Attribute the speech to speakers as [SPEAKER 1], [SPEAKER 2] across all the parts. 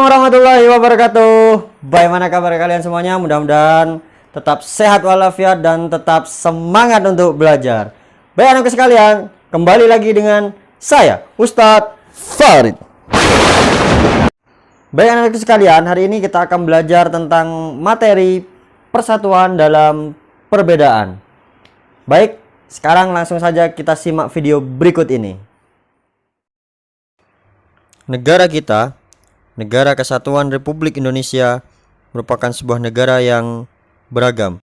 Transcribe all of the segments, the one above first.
[SPEAKER 1] Assalamualaikum warahmatullahi wabarakatuh. Bagaimana kabar kalian semuanya? Mudah-mudahan tetap sehat walafiat dan tetap semangat untuk belajar. Baik anak sekalian, kembali lagi dengan saya Ustadz Farid. Baik anak sekalian, hari ini kita akan belajar tentang materi persatuan dalam perbedaan. Baik, sekarang langsung saja kita simak video berikut ini. Negara kita, Negara Kesatuan Republik Indonesia, merupakan sebuah negara yang beragam.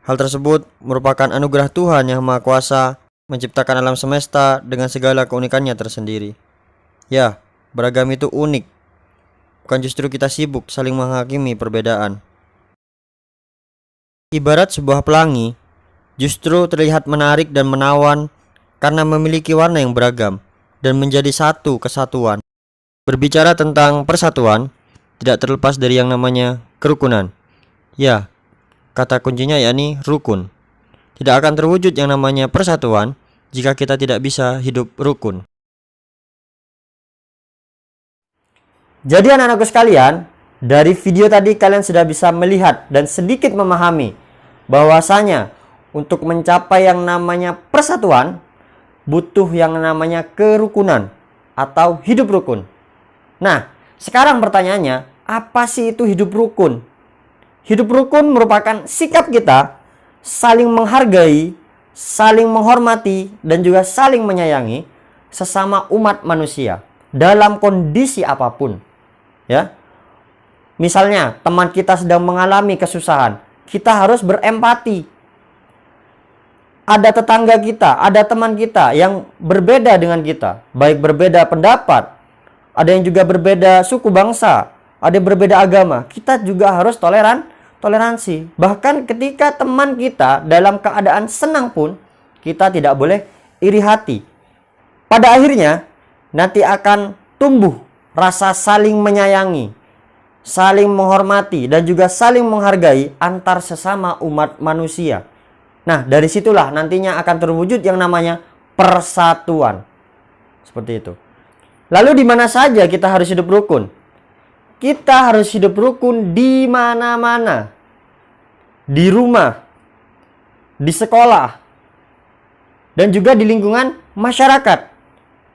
[SPEAKER 1] Hal tersebut merupakan anugerah Tuhan Yang Maha Kuasa menciptakan alam semesta dengan segala keunikannya tersendiri. Ya, beragam itu unik. Bukan justru kita sibuk saling menghakimi perbedaan. Ibarat sebuah pelangi, justru terlihat menarik dan menawan karena memiliki warna yang beragam dan menjadi satu kesatuan. Berbicara tentang persatuan, tidak terlepas dari yang namanya kerukunan. Ya, kata kuncinya yakni rukun. Tidak akan terwujud yang namanya persatuan jika kita tidak bisa hidup rukun. Jadi anak-anakku sekalian, dari video tadi kalian sudah bisa melihat dan sedikit memahami bahwasanya untuk mencapai yang namanya persatuan butuh yang namanya kerukunan atau hidup rukun. Nah, sekarang pertanyaannya, apa sih itu hidup rukun? Hidup rukun merupakan sikap kita saling menghargai, saling menghormati, dan juga saling menyayangi sesama umat manusia dalam kondisi apapun. Ya, misalnya teman kita sedang mengalami kesusahan, kita harus berempati. Ada tetangga kita, ada teman kita yang berbeda dengan kita, baik berbeda pendapat, ada yang juga berbeda suku bangsa, ada yang berbeda agama. Kita juga harus toleransi. Bahkan ketika teman kita dalam keadaan senang pun, kita tidak boleh iri hati. Pada akhirnya, nanti akan tumbuh rasa saling menyayangi, saling menghormati, dan juga saling menghargai antar sesama umat manusia. Nah, dari situlah nantinya akan terwujud yang namanya persatuan. Seperti itu. Lalu di mana saja kita harus hidup rukun? Kita harus hidup rukun di mana-mana. Di rumah, di sekolah, dan juga di lingkungan masyarakat.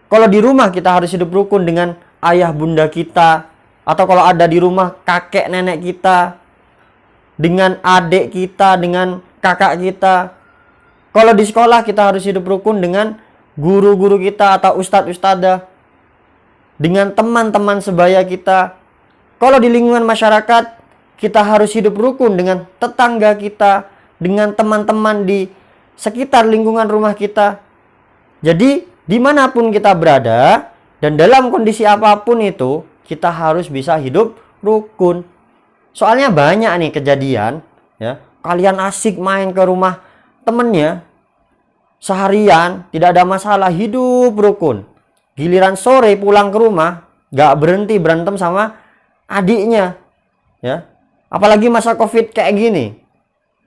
[SPEAKER 1] Kalau di rumah kita harus hidup rukun dengan ayah bunda kita, atau kalau ada di rumah kakek nenek kita, dengan adik kita, dengan kakak kita. Kalau di sekolah kita harus hidup rukun dengan guru-guru kita atau ustadz-ustadzah, dengan teman-teman sebaya kita. Kalau di lingkungan masyarakat, kita harus hidup rukun dengan tetangga kita, dengan teman-teman di sekitar lingkungan rumah kita. Jadi, dimanapun kita berada, dan dalam kondisi apapun itu, kita harus bisa hidup rukun. Soalnya banyak nih kejadian, ya, kalian asik main ke rumah temennya, seharian, tidak ada masalah, hidup rukun. Giliran sore pulang ke rumah, gak berhenti berantem sama adiknya. Ya, apalagi masa COVID kayak gini,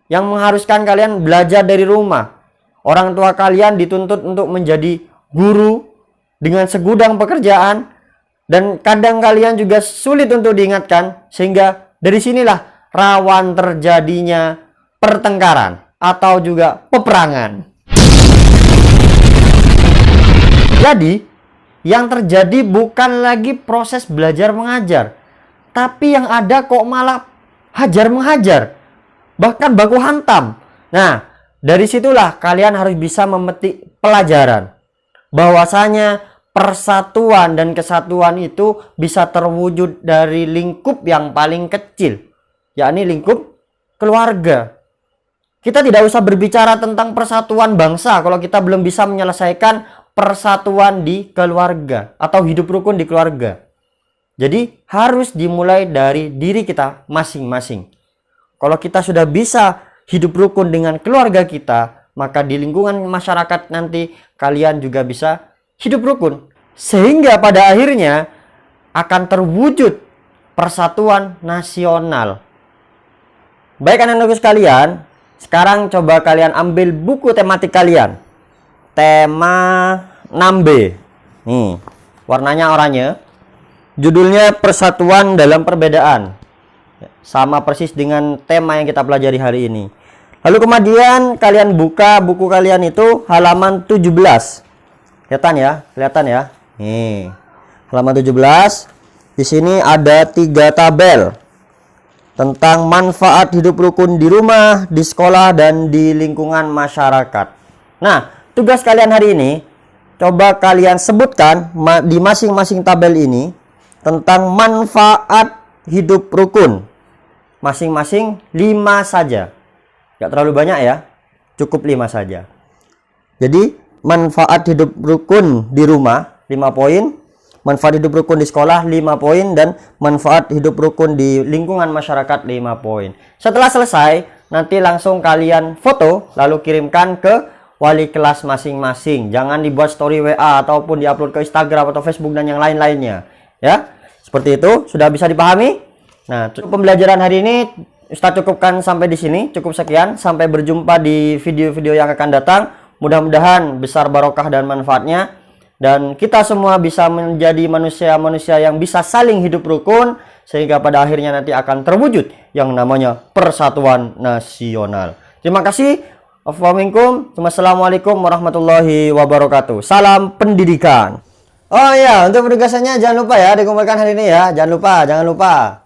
[SPEAKER 1] yang mengharuskan kalian belajar dari rumah. Orang tua kalian dituntut untuk menjadi guru dengan segudang pekerjaan, dan kadang kalian juga sulit untuk diingatkan, sehingga dari sinilah rawan terjadinya pertengkaran atau juga peperangan. Jadi yang terjadi bukan lagi proses belajar mengajar, tapi yang ada kok malah hajar mengajar, bahkan baku hantam. Nah, dari situlah kalian harus bisa memetik pelajaran bahwasanya persatuan dan kesatuan itu bisa terwujud dari lingkup yang paling kecil, yakni lingkup keluarga. Kita tidak usah berbicara tentang persatuan bangsa kalau kita belum bisa menyelesaikan persatuan di keluarga atau hidup rukun di keluarga. Jadi harus dimulai dari diri kita masing-masing. Kalau kita sudah bisa hidup rukun dengan keluarga kita, maka di lingkungan masyarakat nanti kalian juga bisa hidup rukun. Sehingga pada akhirnya akan terwujud persatuan nasional. Baik anak-anakku sekalian, sekarang coba kalian ambil buku tematik kalian. Tema 6B. Nih, warnanya oranye. Judulnya Persatuan dalam Perbedaan. Sama persis dengan tema yang kita pelajari hari ini. Lalu kemudian kalian buka buku kalian itu halaman 17. Kelihatan ya. Nih. Halaman 17. Di sini ada 3 tabel tentang manfaat hidup rukun di rumah, di sekolah, dan di lingkungan masyarakat. Nah, tugas kalian hari ini, coba kalian sebutkan di masing-masing tabel ini tentang manfaat hidup rukun. Masing-masing 5 saja. Gak terlalu banyak ya, cukup 5 saja. Jadi, manfaat hidup rukun di rumah, 5 poin. Manfaat hidup rukun di sekolah 5 poin, dan manfaat hidup rukun di lingkungan masyarakat 5 poin. Setelah selesai, nanti langsung kalian foto lalu kirimkan ke wali kelas masing-masing. Jangan dibuat story WA ataupun diupload ke Instagram atau Facebook dan yang lain-lainnya. Ya, seperti itu. Sudah bisa dipahami? Nah, pembelajaran hari ini Ustadz cukupkan sampai di sini. Cukup sekian. Sampai berjumpa di video-video yang akan datang. Mudah-mudahan besar barokah dan manfaatnya. Dan kita semua bisa menjadi manusia-manusia yang bisa saling hidup rukun, sehingga pada akhirnya nanti akan terwujud yang namanya persatuan nasional. Terima kasih. Wassalamualaikum warahmatullahi wabarakatuh. Salam pendidikan. Oh iya, untuk penugasannya jangan lupa ya dikumpulkan hari ini ya. Jangan lupa.